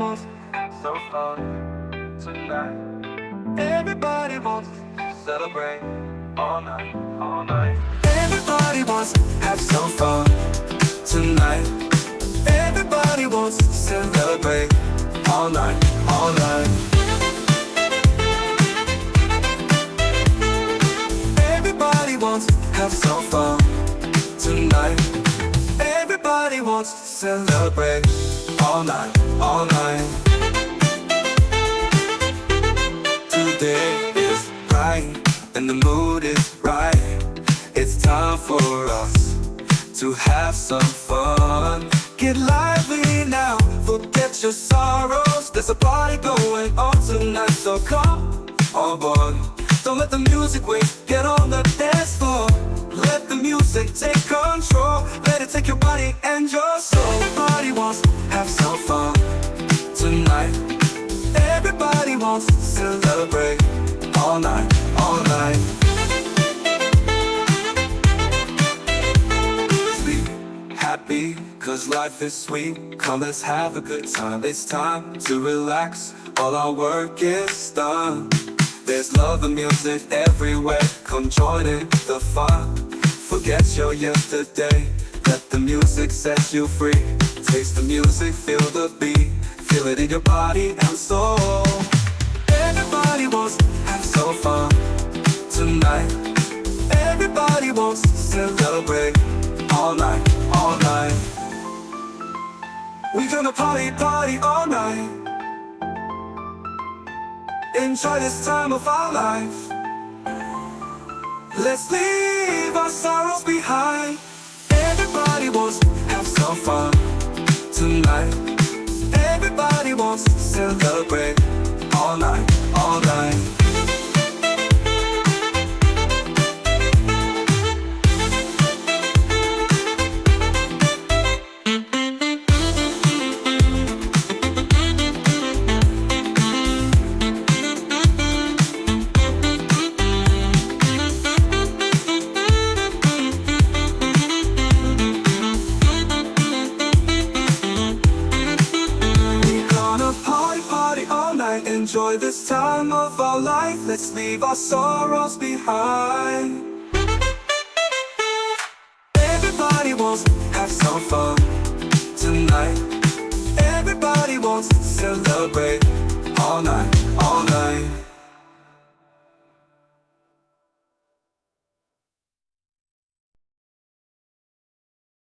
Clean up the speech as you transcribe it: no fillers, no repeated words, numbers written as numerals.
wants so fun tonight. Everybody wants to celebrate all night, all night. Everybody wants to have some fun tonight. Everybody wants to celebrate all night, all night. Everybody wants to have some fun tonight. Everybody wants to celebrate all night, all night. Today is bright and the mood is right. It's time for us to have some fun. Get lively now, forget your sorrows. There's a party going on tonight, so come on board. Don't let the music wait, get on the dance floor. Let the music take control. Let it take your body and your soul. Everybody wants to have some fun tonight. Everybody wants to celebrate all night, all night. Be happy, cause life is sweet. Come, let's have a good time. It's time to relax, all our work is done. There's love and music everywhere. Come join in the fun. Forget your yesterday. Let the music set you free. Taste the music, feel the beat. Feel it in your body and soul. Everybody wants to have some fun tonight. Everybody wants to celebrate all night, all night. We're gonna party, party all night. Enjoy this time of our life. Let's leave our sorrows behind. Everybody wants to have some fun tonight. Everybody wants to celebrate all night, all night. Enjoy this time of our life. Let's leave our sorrows behind. Everybody wants to have some fun tonight. Everybody wants to celebrate all night, all night.